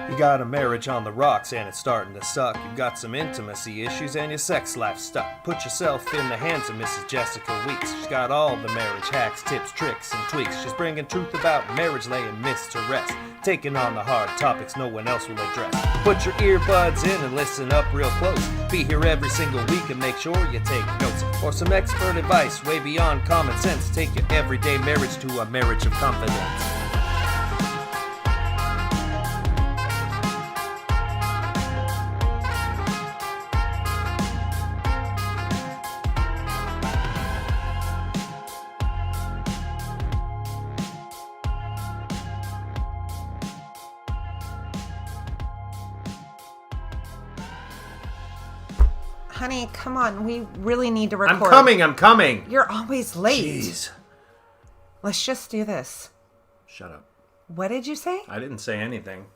You got a marriage on the rocks and it's starting to suck. You got some intimacy issues and your sex life stuck. Put yourself in the hands of Mrs. Jessica Weeks. She's got all the marriage hacks, tips, tricks, and tweaks. She's bringing truth about marriage, laying myths to rest. Taking on the hard topics no one else will address. Put your earbuds in and listen up real close. Be here every single week and make sure you take notes. For some expert advice way beyond common sense. Take your everyday marriage to a marriage of confidence. Honey, come on. We really need to record. I'm coming. You're always late. Jeez. Let's just do this. Shut up. What did you say? I didn't say anything.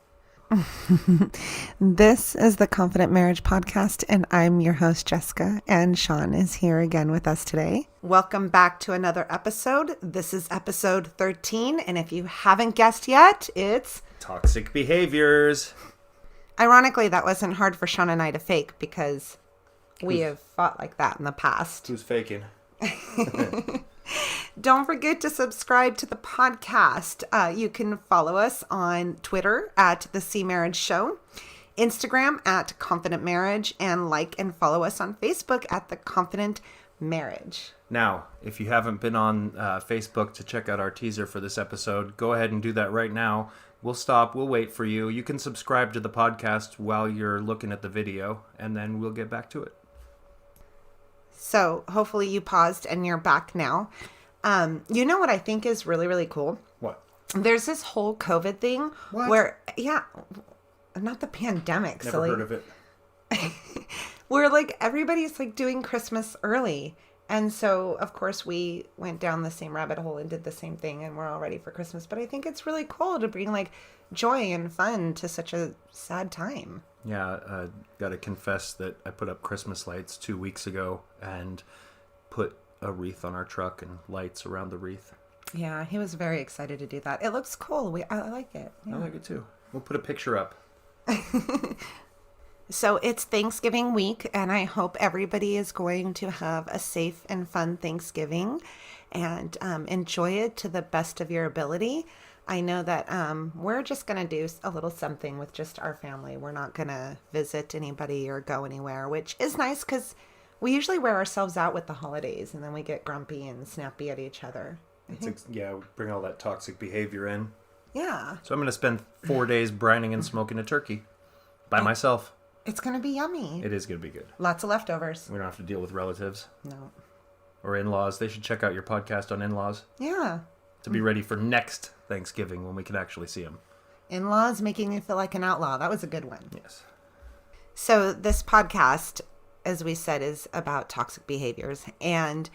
This is the Confident Marriage Podcast, and I'm your host, Jessica, and Sean is here again with us today. Welcome back to another episode. This is episode 13, and if you haven't guessed yet, it's... Toxic behaviors. Ironically, that wasn't hard for Sean and I to fake because... we have fought like that in the past. Who's faking? Don't forget to subscribe to the podcast. You can follow us on Twitter at The C Marriage Show, Instagram at Confident Marriage, and like and follow us on Facebook at The Confident Marriage. Now, if you haven't been on Facebook to check out our teaser for this episode, go ahead and do that right now. We'll stop. We'll wait for you. You can subscribe to the podcast while you're looking at the video, and then we'll get back to it. So hopefully you paused and you're back now. You know what I think is really, really cool? What? There's this whole COVID thing where, not the pandemic, Never silly. heard of it. Where like everybody's like doing Christmas early. And so, of course, we went down the same rabbit hole and did the same thing and we're all ready for Christmas. But I think it's really cool to bring like joy and fun to such a sad time. Yeah, got to confess that I put up Christmas lights 2 weeks ago and put a wreath on our truck and lights around the wreath. Yeah, he was very excited to do that. It looks cool. I like it. Yeah. I like it too. We'll put a picture up. So it's Thanksgiving week, and I hope everybody is going to have a safe and fun Thanksgiving and enjoy it to the best of your ability. I know that we're just going to do a little something with just our family. We're not going to visit anybody or go anywhere, which is nice because we usually wear ourselves out with the holidays and then we get grumpy and snappy at each other. We bring all that toxic behavior in. Yeah. So I'm going to spend 4 days brining and smoking a turkey by myself. It's going to be yummy. It is going to be good. Lots of leftovers. We don't have to deal with relatives. No. Or in-laws. They should check out your podcast on in-laws. Yeah. To be ready for next Thanksgiving when we can actually see them. In-laws making you feel like an outlaw. That was a good one. Yes. So this podcast, as we said, is about toxic behaviors. And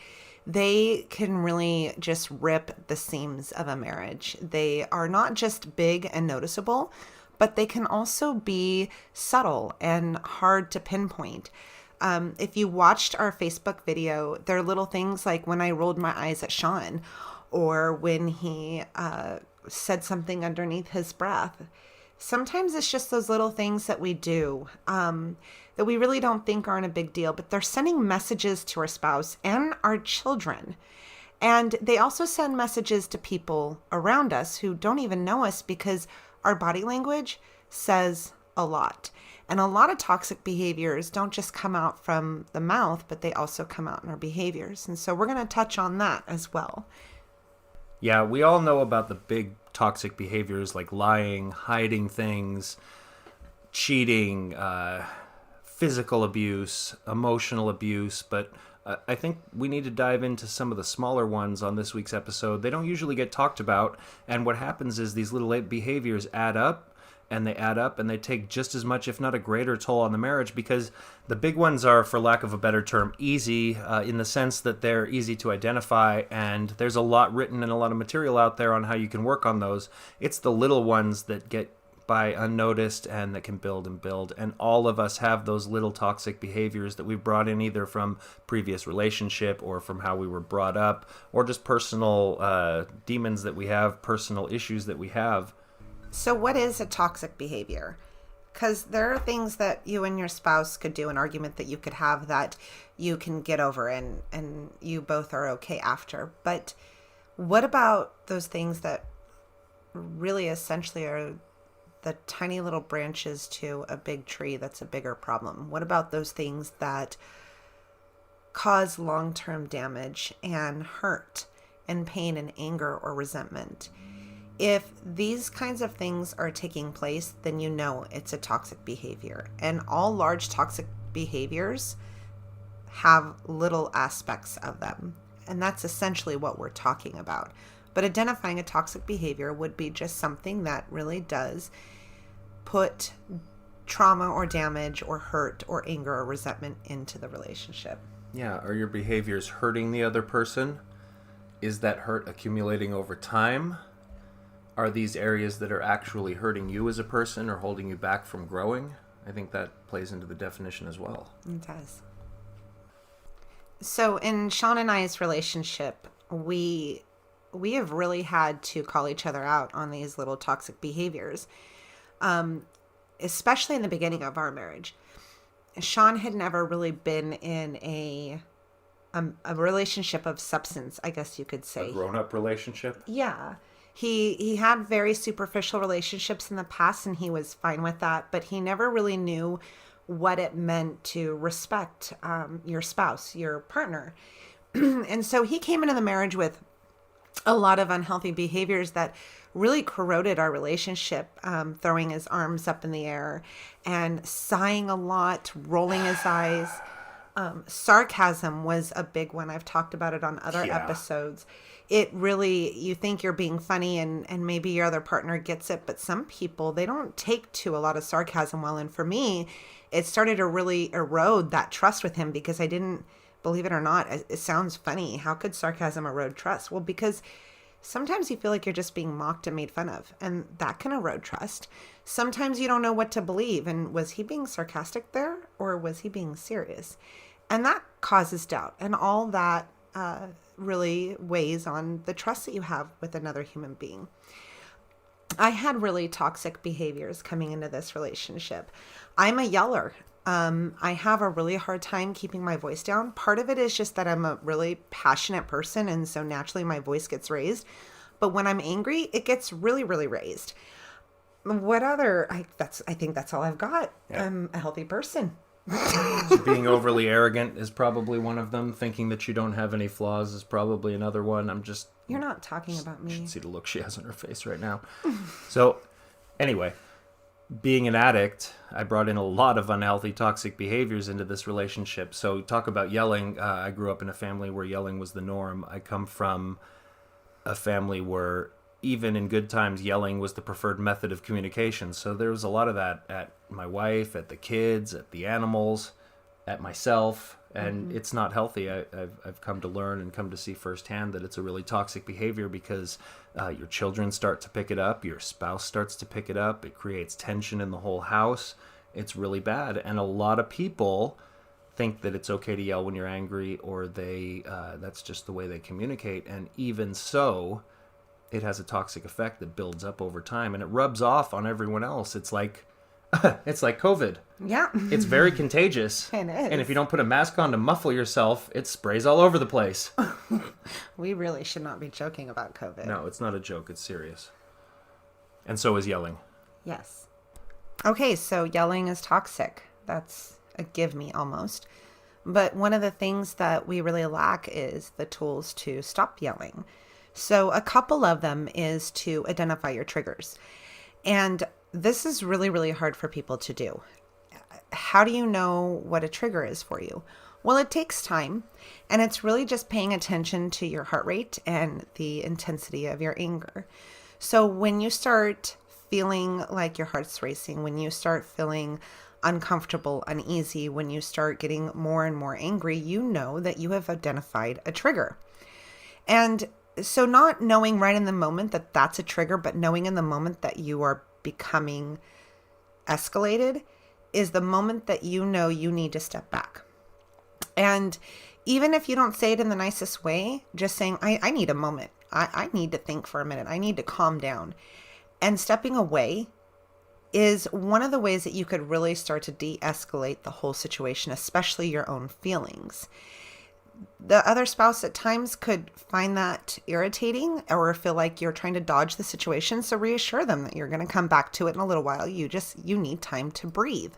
they can really just rip the seams of a marriage. They are not just big and noticeable, but they can also be subtle and hard to pinpoint. If you watched our Facebook video, there are little things like when I rolled my eyes at Sean, or when he said something underneath his breath. Sometimes it's just those little things that we do that we really don't think aren't a big deal, but they're sending messages to our spouse and our children. And they also send messages to people around us who don't even know us because our body language says a lot. And a lot of toxic behaviors don't just come out from the mouth, but they also come out in our behaviors. And so we're going to touch on that as well. Yeah, we all know about the big toxic behaviors like lying, hiding things, cheating, physical abuse, emotional abuse, but I think we need to dive into some of the smaller ones on this week's episode. They don't usually get talked about, and what happens is these little behaviors add up, and they take just as much, if not a greater toll on the marriage, because the big ones are, for lack of a better term, easy in the sense that they're easy to identify, and there's a lot written and a lot of material out there on how you can work on those. It's the little ones that get by unnoticed and that can build and build, and all of us have those little toxic behaviors that we've brought in either from previous relationship or from how we were brought up, or just personal demons that we have, personal issues that we have. So what is a toxic behavior? Because there are things that you and your spouse could do, an argument that you could have that you can get over and you both are okay after. But what about those things that really essentially are the tiny little branches to a big tree that's a bigger problem? What about those things that cause long-term damage and hurt and pain and anger or resentment? If these kinds of things are taking place, then you know it's a toxic behavior. And all large toxic behaviors have little aspects of them. And that's essentially what we're talking about. But identifying a toxic behavior would be just something that really does put trauma or damage or hurt or anger or resentment into the relationship. Yeah, are your behaviors hurting the other person? Is that hurt accumulating over time? Are these areas that are actually hurting you as a person or holding you back from growing? I think that plays into the definition as well. It does. So in Sean and I's relationship, we have really had to call each other out on these little toxic behaviors, especially in the beginning of our marriage. Sean had never really been in a relationship of substance, I guess you could say. A grown-up relationship? Yeah. He had very superficial relationships in the past, and he was fine with that, but he never really knew what it meant to respect your spouse, your partner. And so he came into the marriage with a lot of unhealthy behaviors that really corroded our relationship, throwing his arms up in the air and sighing a lot, rolling his eyes. Sarcasm was a big one. I've talked about it on other episodes. It really, you think you're being funny and maybe your other partner gets it, but some people, they don't take to a lot of sarcasm well. And for me, it started to really erode that trust with him because I didn't, believe it or not, it sounds funny. How could sarcasm erode trust? Well, because sometimes you feel like you're just being mocked and made fun of, and that can erode trust. Sometimes you don't know what to believe. And was he being sarcastic there or was he being serious? And that causes doubt. And all that really weighs on the trust that you have with another human being. I had really toxic behaviors coming into this relationship. I'm a yeller. I have a really hard time keeping my voice down. Part of it is just that I'm a really passionate person, and so naturally my voice gets raised. But when I'm angry, it gets really, really raised. I think that's all I've got. Yeah. I'm a healthy person. So being overly arrogant is probably one of them. Thinking that you don't have any flaws is probably another one. You're not talking about me. You should see the look she has on her face right now. So, anyway, being an addict, I brought in a lot of unhealthy, toxic behaviors into this relationship. So, talk about yelling. I grew up in a family where yelling was the norm. I come from a family where even in good times, yelling was the preferred method of communication. So there was a lot of that at my wife, at the kids, at the animals, at myself, and it's not healthy. I've come to learn and come to see firsthand that it's a really toxic behavior because your children start to pick it up, your spouse starts to pick it up, it creates tension in the whole house. It's really bad, and a lot of people think that it's okay to yell when you're angry, or that's just the way they communicate, and even so, it has a toxic effect that builds up over time and it rubs off on everyone else. It's like COVID. Yeah. It's very contagious. It is. And if you don't put a mask on to muffle yourself, it sprays all over the place. We really should not be joking about COVID. No, it's not a joke. It's serious. And so is yelling. Yes. Okay, so yelling is toxic. That's a give me almost. But one of the things that we really lack is the tools to stop yelling. So a couple of them is to identify your triggers. And this is really, really hard for people to do. How do you know what a trigger is for you? Well, it takes time, and it's really just paying attention to your heart rate and the intensity of your anger. So when you start feeling like your heart's racing, when you start feeling uncomfortable, uneasy, when you start getting more and more angry, you know that you have identified a trigger. And so not knowing right in the moment that that's a trigger, but knowing in the moment that you are becoming escalated is the moment that you know you need to step back. And even if you don't say it in the nicest way, just saying, I need a moment. I need to think for a minute. I need to calm down. And stepping away is one of the ways that you could really start to de-escalate the whole situation, especially your own feelings. The other spouse at times could find that irritating or feel like you're trying to dodge the situation. So reassure them that you're going to come back to it in a little while. You need time to breathe.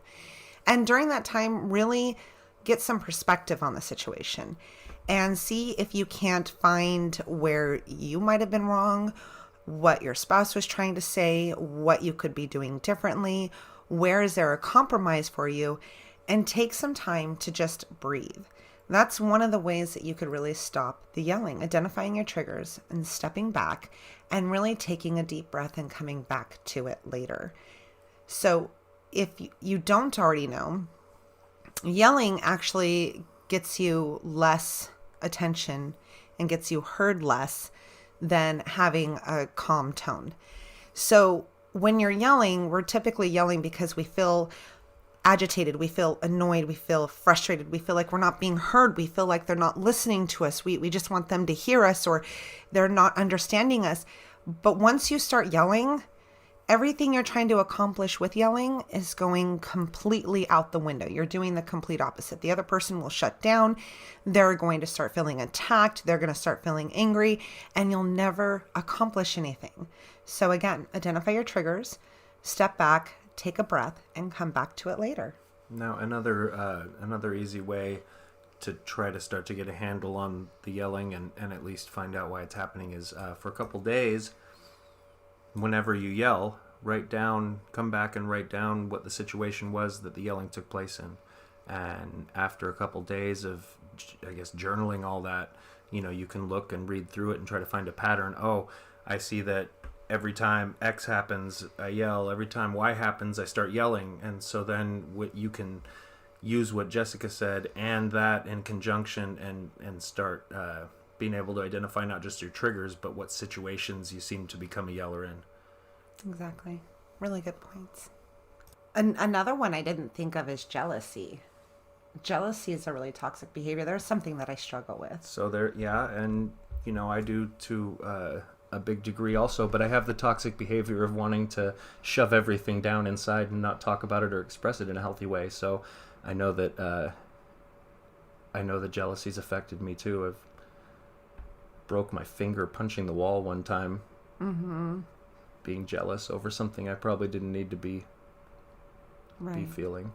And during that time, really get some perspective on the situation and see if you can't find where you might have been wrong, what your spouse was trying to say, what you could be doing differently, where is there a compromise for you, and take some time to just breathe. That's one of the ways that you could really stop the yelling, identifying your triggers and stepping back and really taking a deep breath and coming back to it later. So if you don't already know, yelling actually gets you less attention and gets you heard less than having a calm tone. So when you're yelling, we're typically yelling because we feel agitated, we feel annoyed, we feel frustrated, we feel like we're not being heard, we feel like they're not listening to us, we just want them to hear us, or they're not understanding us. But once you start yelling, everything you're trying to accomplish with yelling is going completely out the window. You're doing the complete opposite. The other person will shut down. They're going to start feeling attacked. They're going to start feeling angry, and you'll never accomplish anything. So again, identify your triggers, step back, take a breath, and come back to it later. Now, another easy way to try to start to get a handle on the yelling and at least find out why it's happening is for a couple days, whenever you yell, come back and write down what the situation was that the yelling took place in. And after a couple days of, I guess, journaling all that, you can look and read through it and try to find a pattern. Oh, I see that every time X happens, I yell. Every time Y happens, I start yelling. And so then you can use what Jessica said and that in conjunction and start being able to identify not just your triggers, but what situations you seem to become a yeller in. Exactly. Really good points. Another one I didn't think of is jealousy. Jealousy is a really toxic behavior. There's something that I struggle with. So and I do to a big degree also, but I have the toxic behavior of wanting to shove everything down inside and not talk about it or express it in a healthy way. So I know that jealousy's affected me too. I've broke my finger punching the wall one time. Mm-hmm. Being jealous over something I probably didn't need to be feeling.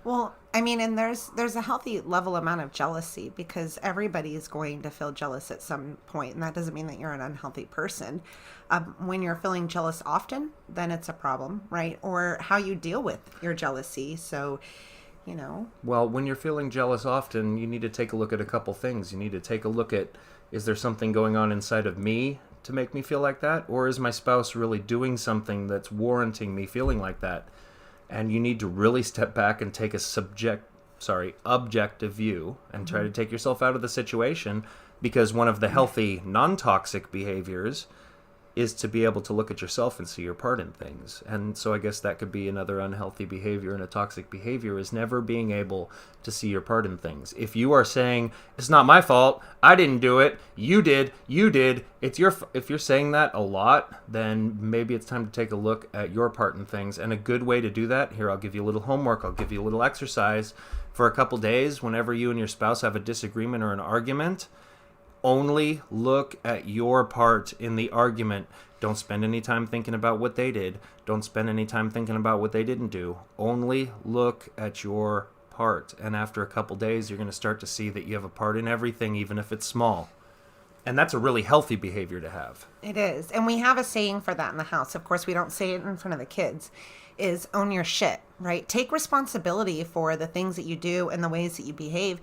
Well, I mean, and there's a healthy level amount of jealousy because everybody is going to feel jealous at some point, and that doesn't mean that you're an unhealthy person. When you're feeling jealous often, then it's a problem, right? Or how you deal with your jealousy. So, Well, when you're feeling jealous often, you need to take a look at a couple things. You need to take a look at, is there something going on inside of me to make me feel like that? Or is my spouse really doing something that's warranting me feeling like that? And you need to really step back and take a objective view and try to take yourself out of the situation, because one of the healthy, non-toxic behaviors is to be able to look at yourself and see your part in things. And so I guess that could be another unhealthy behavior, and a toxic behavior is never being able to see your part in things. If you are saying, it's not my fault, I didn't do it, you did, if you're saying that a lot, then maybe it's time to take a look at your part in things. And a good way to do that, here, I'll give you a little homework, I'll give you a little exercise. For a couple days, whenever you and your spouse have a disagreement or an argument, only look at your part in the argument. Don't spend any time thinking about what they did. Don't spend any time thinking about what they didn't do. Only look at your part. And after a couple days, you're going to start to see that you have a part in everything, even if it's small. And that's a really healthy behavior to have. It is. And we have a saying for that in the house. Of course, we don't say it in front of the kids, is own your shit, right? Take responsibility for the things that you do and the ways that you behave.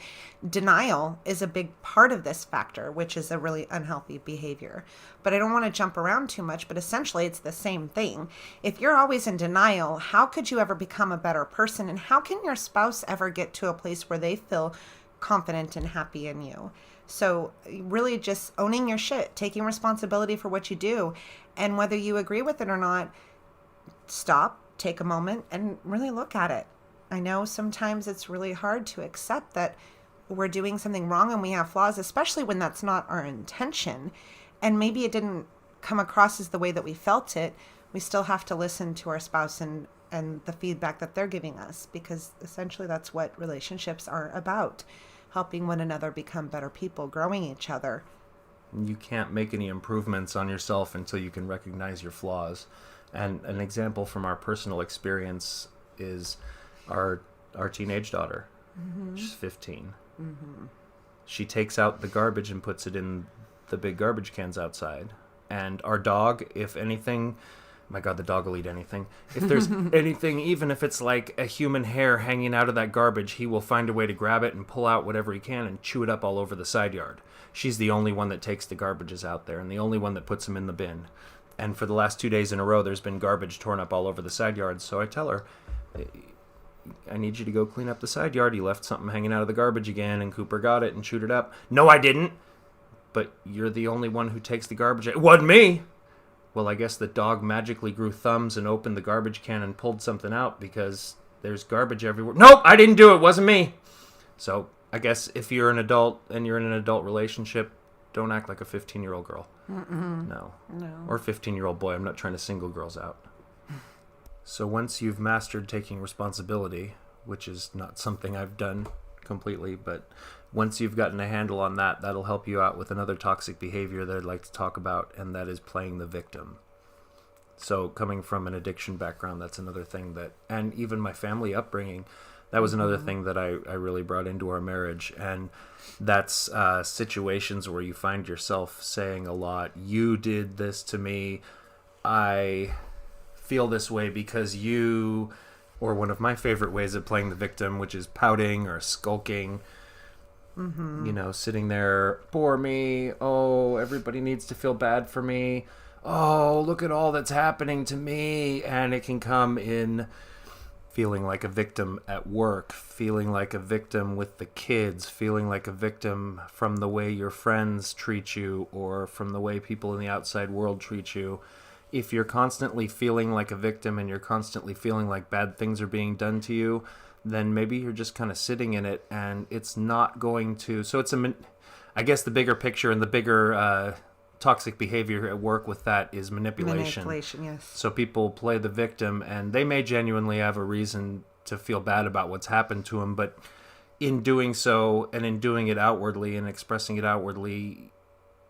Denial is a big part of this factor, which is a really unhealthy behavior. But I don't want to jump around too much, but essentially it's the same thing. If you're always in denial, how could you ever become a better person? And how can your spouse ever get to a place where they feel confident and happy in you? So really just owning your shit, taking responsibility for what you do, and whether you agree with it or not, stop, take a moment, and really look at it. I know sometimes it's really hard to accept that we're doing something wrong and we have flaws, especially when that's not our intention. And maybe it didn't come across as the way that we felt it, we still have to listen to our spouse and the feedback that they're giving us, because essentially that's what relationships are about, helping one another become better people, growing each other. You can't make any improvements on yourself until you can recognize your flaws. And an example from our personal experience is our teenage daughter. She's 15. She takes out the garbage and puts it in the big garbage cans outside. And our dog, if anything, my God, the dog will eat anything. If there's anything, even if it's like a human hair hanging out of that garbage, he will find a way to grab it and pull out whatever he can and chew it up all over the side yard. She's the only one that takes the garbages out there and the only one that puts them in the bin. And for the last 2 days in a row, there's been garbage torn up all over the side yard. So I tell her, I need you to go clean up the side yard. You left something hanging out of the garbage again, and Cooper got it and chewed it up. No, I didn't. But you're the only one who takes the garbage. It wasn't me. Well, I guess the dog magically grew thumbs and opened the garbage can and pulled something out because there's garbage everywhere. Nope, I didn't do it. It wasn't me. So I guess if you're an adult and you're in an adult relationship, don't act like a 15-year-old girl. No. Or 15-year-old boy. I'm not trying to single girls out. So once you've mastered taking responsibility, which is not something I've done completely, but once you've gotten a handle on that, that'll help you out with another toxic behavior that I'd like to talk about, and that is playing the victim. So coming from an addiction background, that's another thing that, and even my family upbringing, that was another thing that I really brought into our marriage. And that's situations where you find yourself saying a lot, you did this to me, I feel this way because you, or one of my favorite ways of playing the victim, which is pouting or skulking. You know, sitting there, poor me, oh, everybody needs to feel bad for me, oh, look at all that's happening to me. And it can come in feeling like a victim at work, feeling like a victim with the kids, feeling like a victim from the way your friends treat you or from the way people in the outside world treat you. If you're constantly feeling like a victim and you're constantly feeling like bad things are being done to you, then maybe you're just kind of sitting in it, and it's not going to... So it's I guess the bigger picture and the bigger toxic behavior at work with that is manipulation. Manipulation, yes. So people play the victim, and they may genuinely have a reason to feel bad about what's happened to them, but in doing so, and in doing it outwardly and expressing it outwardly,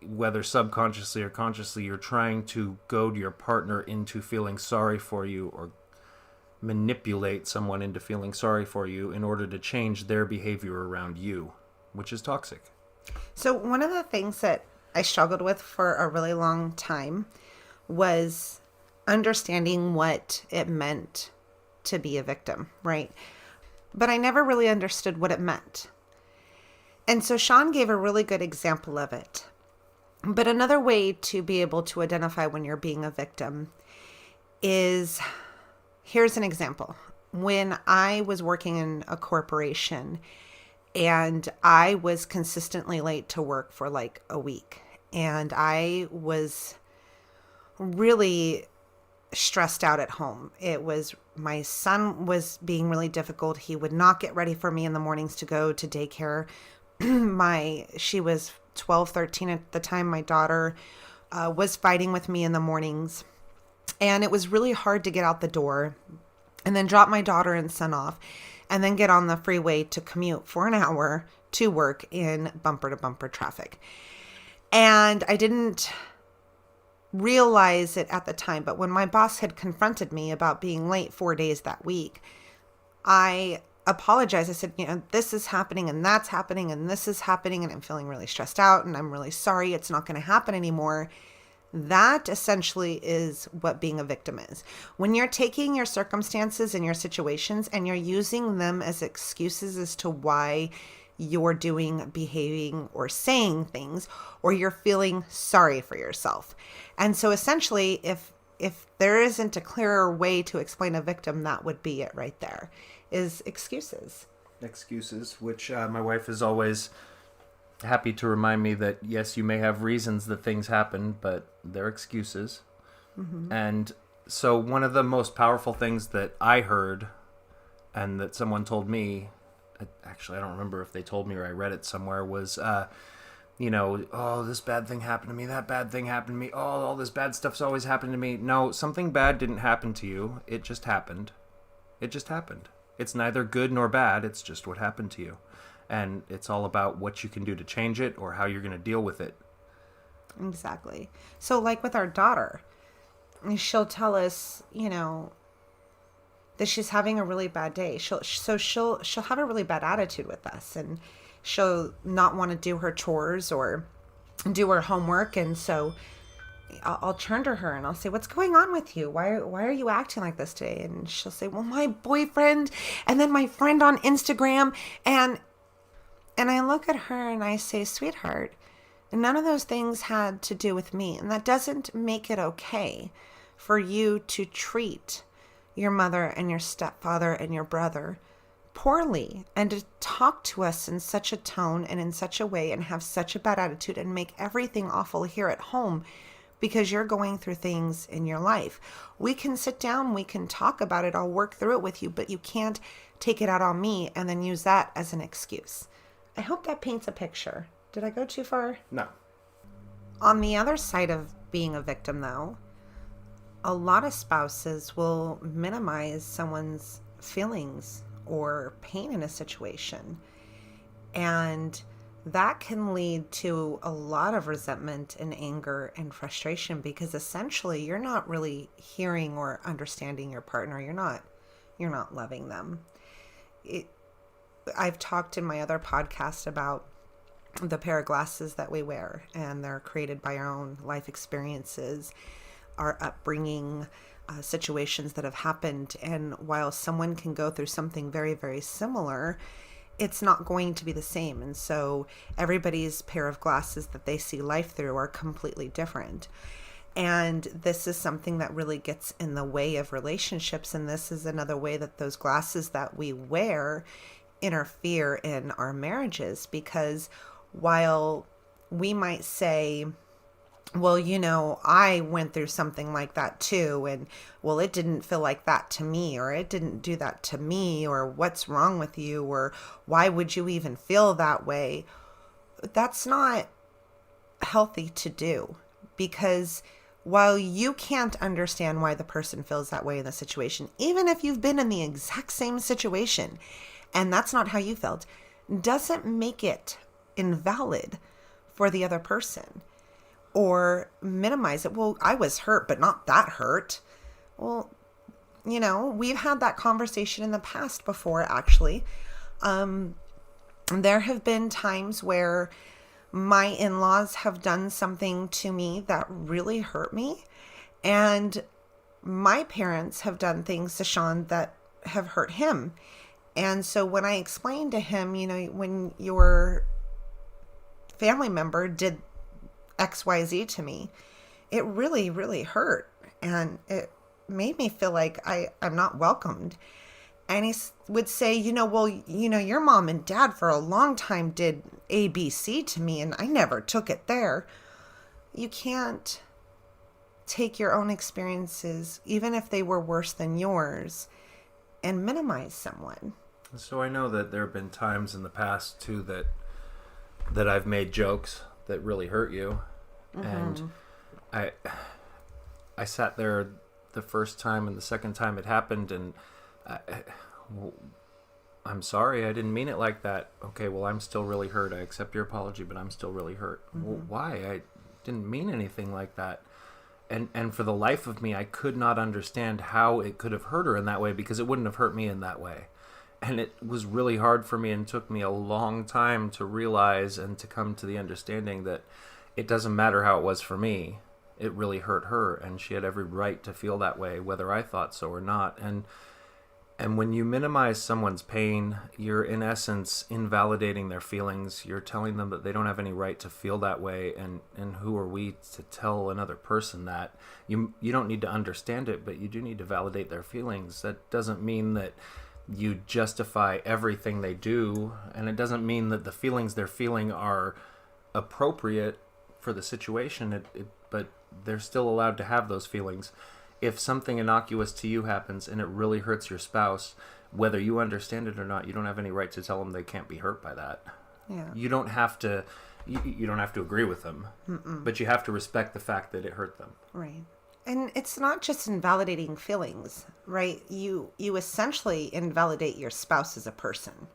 whether subconsciously or consciously, you're trying to goad your partner into feeling sorry for you, or manipulate someone into feeling sorry for you in order to change their behavior around you, which is toxic. So one of the things that I struggled with for a really long time was understanding what it meant to be a victim, right? But I never really understood what it meant. And so Sean gave a really good example of it. But another way to be able to identify when you're being a victim is... Here's an example. When I was working in a corporation and I was consistently late to work for like a week, and I was really stressed out at home. My son was being really difficult. He would not get ready for me in the mornings to go to daycare. She was 12, 13 at the time. My daughter was fighting with me in the mornings. And it was really hard to get out the door and then drop my daughter and son off and then get on the freeway to commute for an hour to work in bumper to bumper traffic. And I didn't realize it at the time, but when my boss had confronted me about being late 4 days that week, I apologized. I said, this is happening and that's happening and this is happening and I'm feeling really stressed out and I'm really sorry. It's not going to happen anymore. That essentially is what being a victim is. When you're taking your circumstances and your situations and you're using them as excuses as to why you're doing, behaving, or saying things, or you're feeling sorry for yourself. And so essentially, if there isn't a clearer way to explain a victim, that would be it right there, is excuses. Excuses, which my wife is always happy to remind me that, yes, you may have reasons that things happen, but they're excuses. And so one of the most powerful things that I heard and that someone told me, actually I don't remember if they told me or I read it somewhere, was oh, this bad thing happened to me, that bad thing happened to me, oh, all this bad stuff's always happened to me. No, something bad didn't happen to you. It just happened. It just happened. It's neither good nor bad. It's just what happened to you. And it's all about what you can do to change it or how you're going to deal with it. Exactly. So like with our daughter, she'll tell us, that she's having a really bad day. She'll have a really bad attitude with us, and she'll not want to do her chores or do her homework. And so I'll turn to her and I'll say, "What's going on with you? Why are you acting like this today?" And she'll say, "Well, my boyfriend, and then my friend on Instagram." And I look at her and I say, "Sweetheart, none of those things had to do with me. And that doesn't make it okay for you to treat your mother and your stepfather and your brother poorly and to talk to us in such a tone and in such a way and have such a bad attitude and make everything awful here at home because you're going through things in your life. We can sit down, we can talk about it, I'll work through it with you, but you can't take it out on me and then use that as an excuse." I hope that paints a picture. Did I go too far? No. On the other side of being a victim, though, a lot of spouses will minimize someone's feelings or pain in a situation. And that can lead to a lot of resentment and anger and frustration because essentially you're not really hearing or understanding your partner. You're not loving them. I've talked in my other podcast about the pair of glasses that we wear, and they're created by our own life experiences, our upbringing, situations that have happened. And while someone can go through something very, very similar, it's not going to be the same. And so everybody's pair of glasses that they see life through are completely different. And this is something that really gets in the way of relationships. And this is another way that those glasses that we wear interfere in our marriages, because while we might say, "Well, I went through something like that too, and well, it didn't feel like that to me, or it didn't do that to me, or what's wrong with you, or why would you even feel that way?" That's not healthy to do, because while you can't understand why the person feels that way in the situation, even if you've been in the exact same situation and that's not how you felt, doesn't make it invalid for the other person or minimize it. "Well, I was hurt, but not that hurt." Well, we've had that conversation in the past before, actually. There have been times where my in-laws have done something to me that really hurt me, and my parents have done things to Sean that have hurt him. And so when I explained to him, when your family member did XYZ to me, it really, really hurt. And it made me feel like I'm not welcomed. And he would say, "Well, your mom and dad for a long time did ABC to me and I never took it there." You can't take your own experiences, even if they were worse than yours, and minimize someone. So I know that there have been times in the past too that I've made jokes that really hurt you. Mm-hmm. And I sat there the first time and the second time it happened, and I'm sorry, I didn't mean it like that. Okay, well, I'm still really hurt. I accept your apology, but I'm still really hurt. Mm-hmm. Well, why? I didn't mean anything like that. And for the life of me, I could not understand how it could have hurt her in that way, because it wouldn't have hurt me in that way. And it was really hard for me, and took me a long time to realize and to come to the understanding that it doesn't matter how it was for me. It really hurt her, and she had every right to feel that way, whether I thought so or not. And when you minimize someone's pain, you're in essence invalidating their feelings. You're telling them that they don't have any right to feel that way, and who are we to tell another person that? You don't need to understand it, but you do need to validate their feelings. That doesn't mean that you justify everything they do, and it doesn't mean that the feelings they're feeling are appropriate for the situation, but they're still allowed to have those feelings. If something innocuous to you happens and it really hurts your spouse, whether you understand it or not, you don't have any right to tell them they can't be hurt by that. Yeah. You don't have to You don't have to agree with them, but you have to respect the fact that it hurt them. Right. And it's not just invalidating feelings, right? You essentially invalidate your spouse as a person.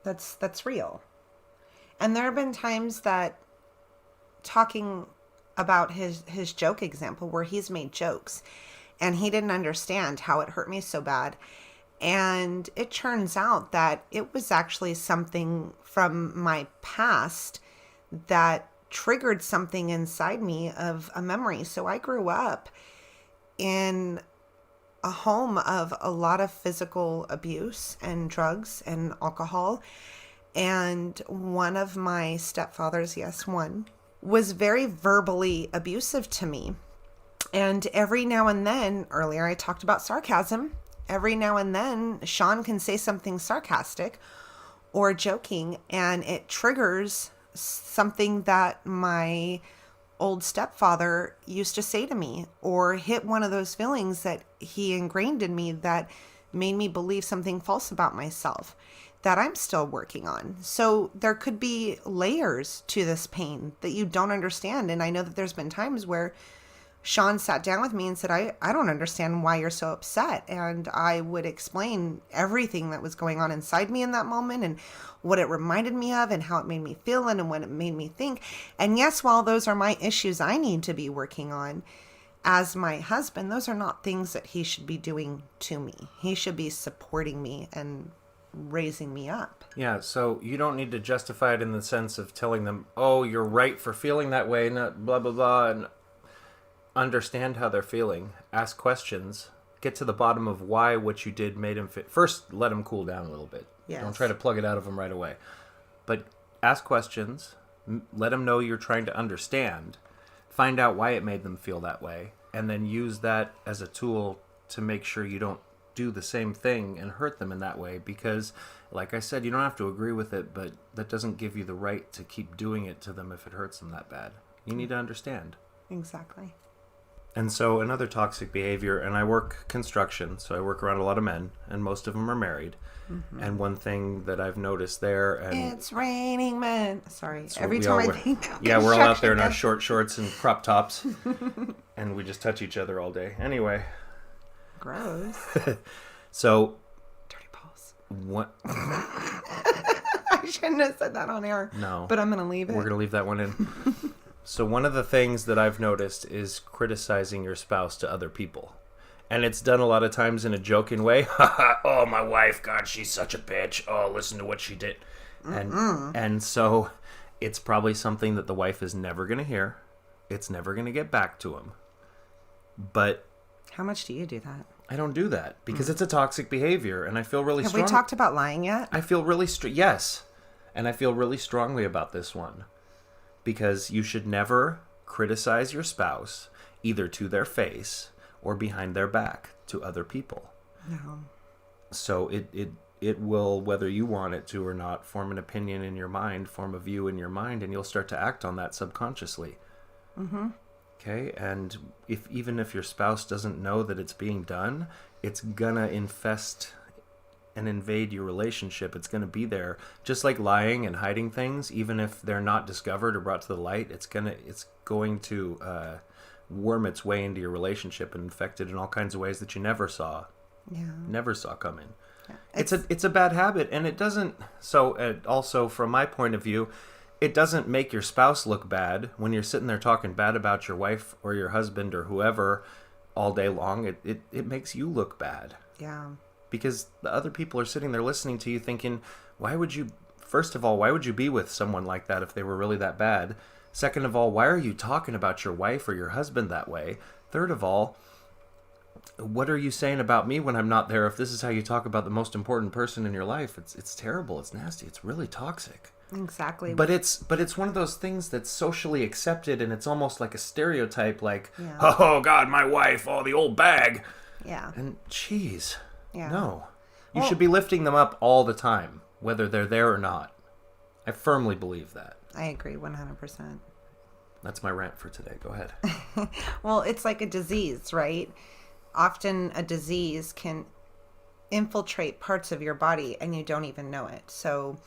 That's real. And there have been times that talking about his joke example where he's made jokes and he didn't understand how it hurt me so bad. And it turns out that it was actually something from my past that triggered something inside me of a memory. So I grew up in a home of a lot of physical abuse and drugs and alcohol. And one of my stepfathers, yes, one, was very verbally abusive to me. And every now and then, earlier I talked about sarcasm. Every now and then, Sean can say something sarcastic or joking, and it triggers something that my old stepfather used to say to me, or hit one of those feelings that he ingrained in me that made me believe something false about myself that I'm still working on. So there could be layers to this pain that you don't understand. And I know that there's been times where Sean sat down with me and said, I don't understand why you're so upset. And I would explain everything that was going on inside me in that moment and what it reminded me of and how it made me feel and what it made me think. And yes, while those are my issues I need to be working on as my husband, those are not things that he should be doing to me. He should be supporting me and raising me up. Yeah, so you don't need to justify it in the sense of telling them, oh, you're right for feeling that way, not blah, blah, blah, and understand how they're feeling, ask questions, get to the bottom of why what you did made them fit. First, let them cool down a little bit. Yes. Don't try to plug it out of them right away. But ask questions, let them know you're trying to understand, find out why it made them feel that way, and then use that as a tool to make sure you don't do the same thing and hurt them in that way. Because, like I said, you don't have to agree with it, but that doesn't give you the right to keep doing it to them if it hurts them that bad. You need to understand. Exactly. And so another toxic behavior, and I work construction, so I work around a lot of men, and most of them are married. Mm-hmm. And one thing that I've noticed there, and it's raining men. Sorry, every time I think. Yeah, we're all out there in our short shorts and crop tops, and we just touch each other all day. Anyway. Gross. So. Dirty balls. What? I shouldn't have said that on air. No. But I'm gonna leave it. We're gonna leave that one in. So one of the things that I've noticed is criticizing your spouse to other people. And it's done a lot of times in a joking way. Oh, my wife, God, she's such a bitch. Oh, listen to what she did. And so it's probably something that the wife is never going to hear. It's never going to get back to him. But how much do you do that? I don't do that because it's a toxic behavior, and I feel really strong. Have we talked about lying yet? I feel really yes. And I feel really strongly about this one. Because you should never criticize your spouse either to their face or behind their back to other people. No. So it will, whether you want it to or not, form an opinion in your mind, form a view in your mind, and you'll start to act on that subconsciously. Mm-hmm. Okay? And even if your spouse doesn't know that it's being done, it's gonna infest and invade your relationship. It's going to be there. Just like lying and hiding things, even if they're not discovered or brought to the light, it's going to worm its way into your relationship and infect it in all kinds of ways that you never saw coming. Yeah. It's a bad habit, and it doesn't. So also from my point of view, it doesn't make your spouse look bad when you're sitting there talking bad about your wife or your husband or whoever all day long. It makes you look bad. Yeah. Because the other people are sitting there listening to you thinking, first of all, why would you be with someone like that if they were really that bad? Second of all, why are you talking about your wife or your husband that way? Third of all, what are you saying about me when I'm not there if this is how you talk about the most important person in your life? It's terrible. It's nasty. It's really toxic. Exactly. But it's one of those things that's socially accepted, and it's almost like a stereotype, like, oh, God, my wife, oh, the old bag. Yeah. And geez. Yeah. No. You should be lifting them up all the time, whether they're there or not. I firmly believe that. I agree 100%. That's my rant for today. Go ahead. Well, it's like a disease, right? Often a disease can infiltrate parts of your body and you don't even know it. So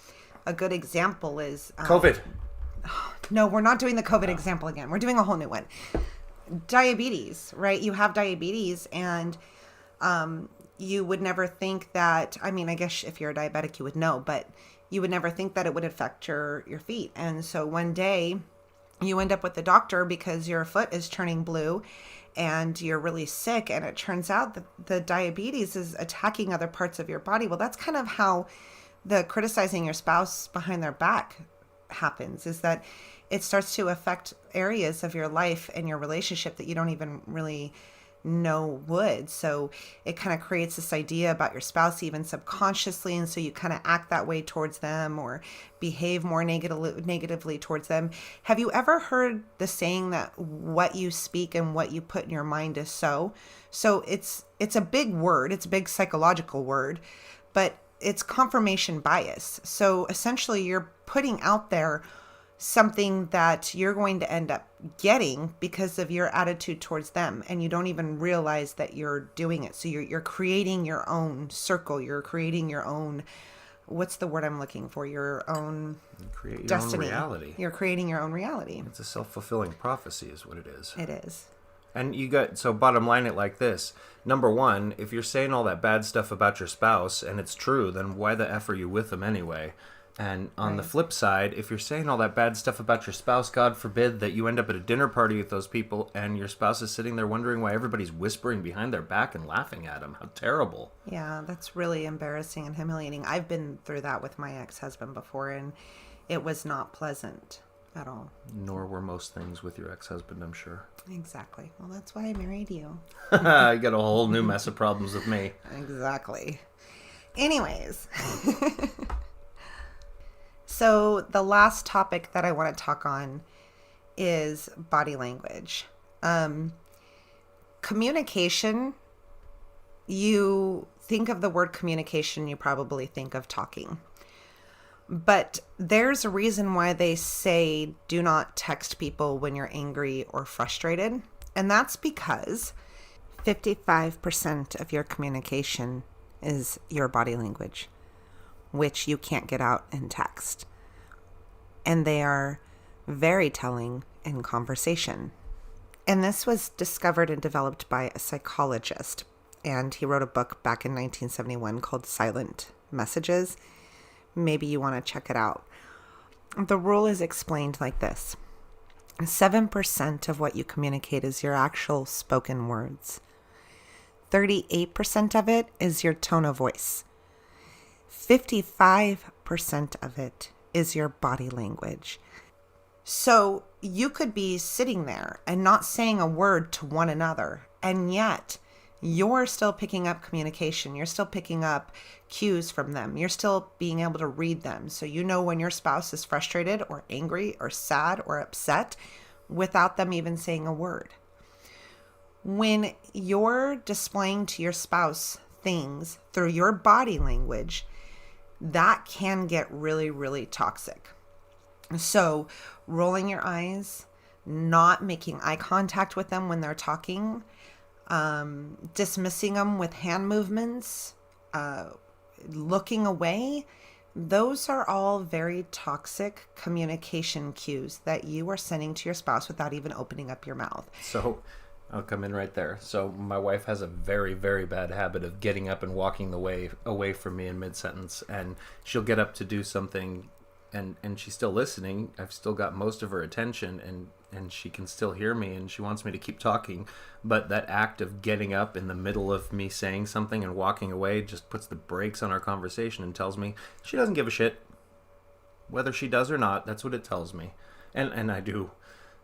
a good example is COVID. No, we're not doing the COVID example again. We're doing a whole new one. Diabetes, right? You have diabetes, and you would never think that, I mean, I guess if you're a diabetic, you would know, but you would never think that it would affect your feet. And so one day you end up with the doctor because your foot is turning blue and you're really sick. And it turns out that the diabetes is attacking other parts of your body. Well, that's kind of how the criticizing your spouse behind their back happens, is that it starts to affect areas of your life and your relationship that you don't even really know would. So it kind of creates this idea about your spouse even subconsciously, and so you kind of act that way towards them or behave more negatively towards them. Have you ever heard the saying that what you speak and what you put in your mind is so? So it's a big word, it's a big psychological word, but it's confirmation bias. So essentially you're putting out there something that you're going to end up getting because of your attitude towards them, and you don't even realize that you're doing it. So you're creating your own circle, you're creating your own, what's the word I'm looking for, your own destiny. Own reality. You're creating your own reality. It's a self-fulfilling prophecy is what it is. It is. And so bottom line it like this. Number one, if you're saying all that bad stuff about your spouse and it's true, then why the F are you with them anyway? And on the flip side, if you're saying all that bad stuff about your spouse, God forbid that you end up at a dinner party with those people and your spouse is sitting there wondering why everybody's whispering behind their back and laughing at them. How terrible. Yeah, that's really embarrassing and humiliating. I've been through that with my ex-husband before, and it was not pleasant at all. Nor were most things with your ex-husband, I'm sure. Exactly. Well, that's why I married you. You got a whole new mess of problems with me. Exactly. Anyways. So the last topic that I want to talk on is body language. Communication, you think of the word communication, you probably think of talking. But there's a reason why they say do not text people when you're angry or frustrated. And that's because 55% of your communication is your body language, which you can't get out in text. And they are very telling in conversation. And this was discovered and developed by a psychologist. And he wrote a book back in 1971 called Silent Messages. Maybe you want to check it out. The rule is explained like this. 7% of what you communicate is your actual spoken words. 38% of it is your tone of voice. 55% of it is your body language. So you could be sitting there and not saying a word to one another, and yet you're still picking up communication. You're still picking up cues from them. You're still being able to read them. So you know when your spouse is frustrated or angry or sad or upset without them even saying a word. When you're displaying to your spouse things through your body language, that can get really, really toxic. So rolling your eyes, not making eye contact with them when they're talking, dismissing them with hand movements, looking away, those are all very toxic communication cues that you are sending to your spouse without even opening up your mouth. So I'll come in right there. So my wife has a very, very bad habit of getting up and walking the way away from me in mid-sentence, and she'll get up to do something and she's still listening. I've still got most of her attention and she can still hear me and she wants me to keep talking. But that act of getting up in the middle of me saying something and walking away just puts the brakes on our conversation and tells me she doesn't give a shit. Whether she does or not, that's what it tells me. And I do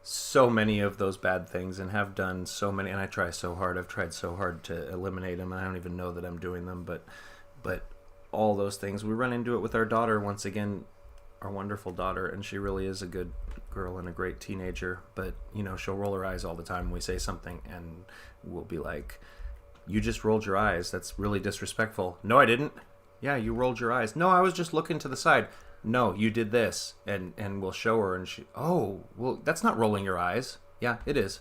so many of those bad things and have done so many, and I try so hard. I've tried so hard to eliminate them. I don't even know that I'm doing them, but all those things. We run into it with our daughter once again, our wonderful daughter, and she really is a good girl and a great teenager, but she'll roll her eyes all the time when we say something, and we'll be like, you just rolled your eyes. That's really disrespectful. No, I didn't. Yeah, you rolled your eyes. No, I was just looking to the side. No, you did this. And we'll show her and she, oh, well, that's not rolling your eyes. Yeah, it is.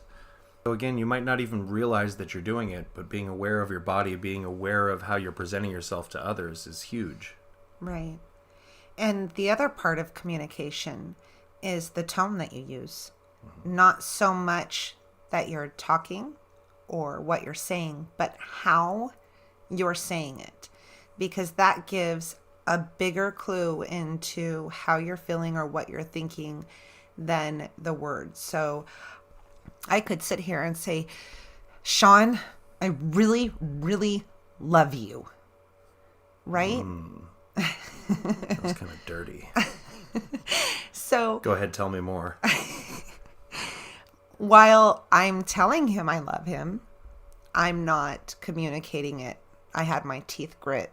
So again, you might not even realize that you're doing it, but being aware of your body, being aware of how you're presenting yourself to others is huge. Right. And the other part of communication is the tone that you use. Not so much that you're talking or what you're saying, but how you're saying it. Because that gives a bigger clue into how you're feeling or what you're thinking than the words. So I could sit here and say, Sean, I really, really love you. Right? That was kind of dirty. So Go ahead, tell me more. while I'm telling him I love him, I'm not communicating it. I had my teeth grit.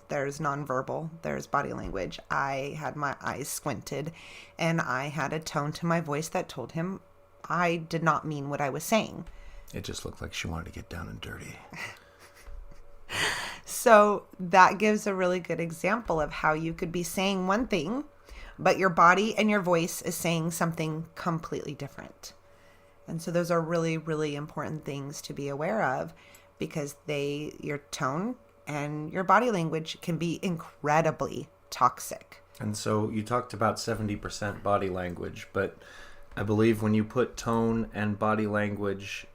There's nonverbal. There's body language. I had my eyes squinted, and I had a tone to my voice that told him I did not mean what I was saying. It just looked like she wanted to get down and dirty. So that gives a really good example of how you could be saying one thing, but your body and your voice is saying something completely different. And so those are really, really important things to be aware of, because your tone and your body language can be incredibly toxic. And so you talked about 70% body language, but I believe when you put tone and body language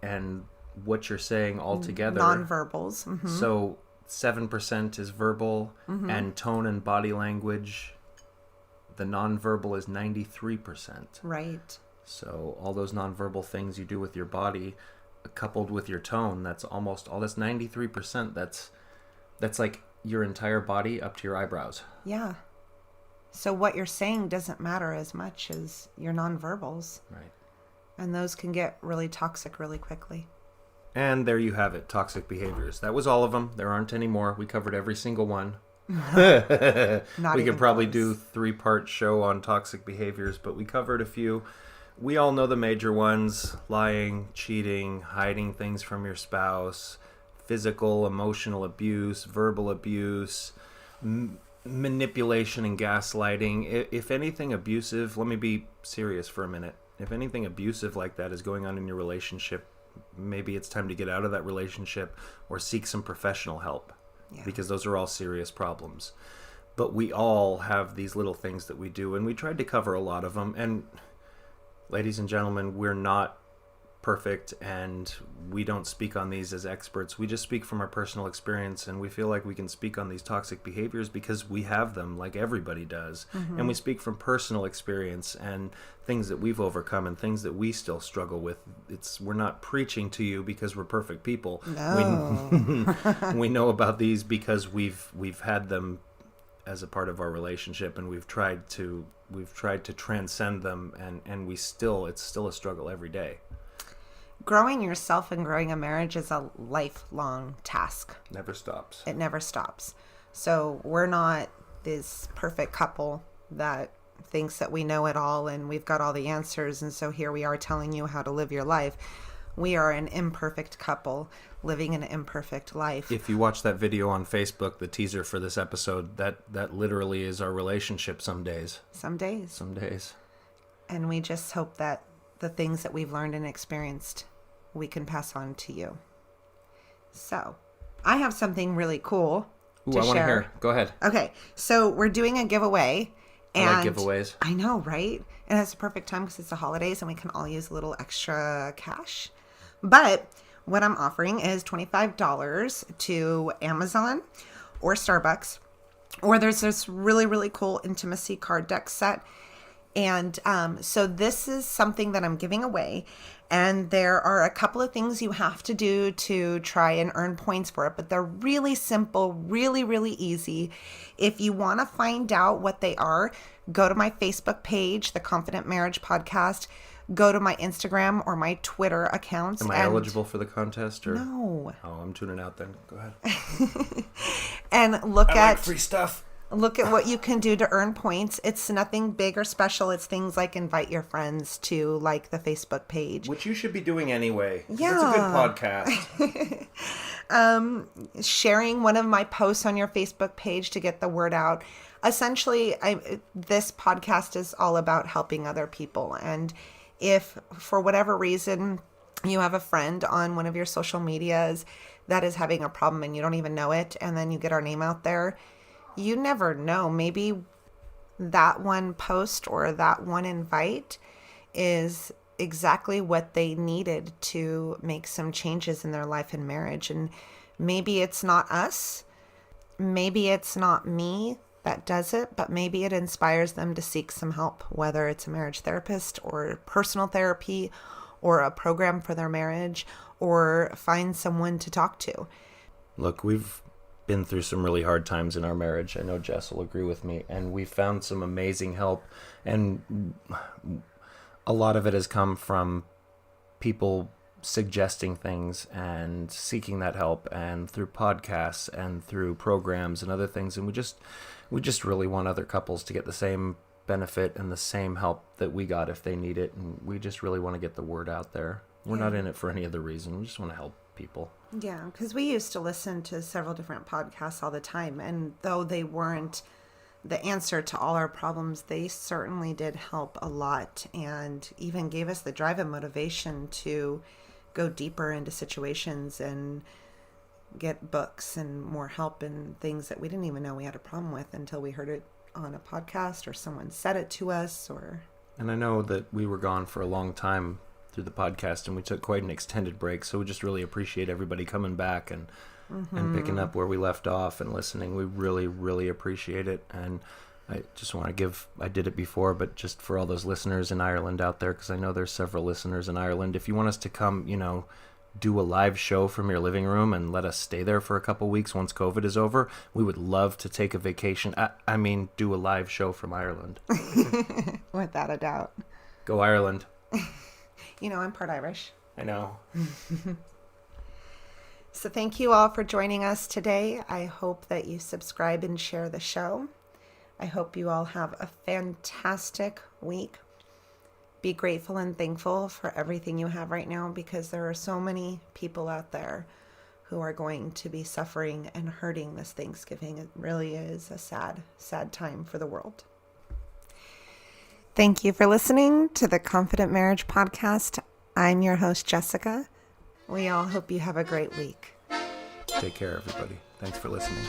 and what you're saying all together, Nonverbals. Mm-hmm. So 7% is verbal, and tone and body language, the nonverbal is 93%. Right. So all those nonverbal things you do with your body, coupled with your tone, that's almost all. That's 93%. That's like your entire body up to your eyebrows. Yeah. So what you're saying doesn't matter as much as your nonverbals. Right. And those can get really toxic really quickly. And there you have it, toxic behaviors. That was all of them. There aren't any more. We covered every single one. We could probably do 3-part show on toxic behaviors, but we covered a few. We all know the major ones: lying, cheating, hiding things from your spouse, physical, emotional abuse, verbal abuse, manipulation and gaslighting. If anything abusive, let me be serious for a minute. If anything abusive like that is going on in your relationship, maybe it's time to get out of that relationship or seek some professional help, because those are all serious problems. But we all have these little things that we do, and we tried to cover a lot of them. And ladies and gentlemen, we're not perfect, and we don't speak on these as experts. We just speak from our personal experience, and we feel like we can speak on these toxic behaviors because we have them, like everybody does. And we speak from personal experience and things that we've overcome and things that we still struggle with. We're not preaching to you because we're perfect people. No. We know about these because we've had them as a part of our relationship, and we've tried to transcend them, and it's still a struggle every day. Growing yourself and growing a marriage is a lifelong task. Never stops. It never stops. So we're not this perfect couple that thinks that we know it all and we've got all the answers, and so here we are telling you how to live your life. We are an imperfect couple living an imperfect life. If you watch that video on Facebook, the teaser for this episode, that literally is our relationship some days. Some days. Some days. And we just hope that the things that we've learned and experienced, we can pass on to you. So, I have something really cool Ooh, to I want to share. hear. Go ahead. Okay, so we're doing a giveaway. I like giveaways. I know, right? And it's a perfect time because it's the holidays and we can all use a little extra cash. But what I'm offering is $25 to Amazon or Starbucks. Or there's this really, really cool intimacy card deck set. And so this is something that I'm giving away. And there are a couple of things you have to do to try and earn points for it. But they're really simple, really, really easy. If you want to find out what they are, go to my Facebook page, The Confident Marriage Podcast. Go to my Instagram or my Twitter accounts. Am I eligible for the contest? Or? No. Oh, I'm tuning out then. Go ahead. And look I like free stuff. Look at what you can do to earn points. It's nothing big or special. It's things like invite your friends to like the Facebook page. Which you should be doing anyway. Yeah. It's a good podcast. Sharing one of my posts on your Facebook page to get the word out. Essentially, this podcast is all about helping other people. And if for whatever reason you have a friend on one of your social medias that is having a problem and you don't even know it, and then you get our name out there, you never know. Maybe that one post or that one invite is exactly what they needed to make some changes in their life and marriage. And maybe it's not us. Maybe it's not me that does it, but maybe it inspires them to seek some help, whether it's a marriage therapist or personal therapy or a program for their marriage, or find someone to talk to. Look, we've been through some really hard times in our marriage. I know Jess will agree with me. And we found some amazing help. And a lot of it has come from people suggesting things and seeking that help, and through podcasts and through programs and other things. And we just really want other couples to get the same benefit and the same help that we got if they need it. And we just really want to get the word out there. We're not in it for any other reason. We just want to help people. Yeah, because we used to listen to several different podcasts all the time. And though they weren't the answer to all our problems, they certainly did help a lot, and even gave us the drive and motivation to go deeper into situations and get books and more help in things that we didn't even know we had a problem with until we heard it on a podcast or someone said it to us. And I know that we were gone for a long time through the podcast, and we took quite an extended break, so we just really appreciate everybody coming back and picking up where we left off and listening. We really, really appreciate it. And I just want to give, I did it before, but just for all those listeners in Ireland out there, because I know there's several listeners in Ireland, if you want us to come, do a live show from your living room and let us stay there for a couple weeks once COVID is over, we would love to take a vacation. I mean, do a live show from Ireland. Without a doubt. Go Ireland. I'm part Irish. I know. So thank you all for joining us today. I hope that you subscribe and share the show. I hope you all have a fantastic week. Be grateful and thankful for everything you have right now, because there are so many people out there who are going to be suffering and hurting this Thanksgiving. It really is a sad, sad time for the world. Thank you for listening to the Confident Marriage Podcast. I'm your host, Jessica. We all hope you have a great week. Take care, everybody. Thanks for listening.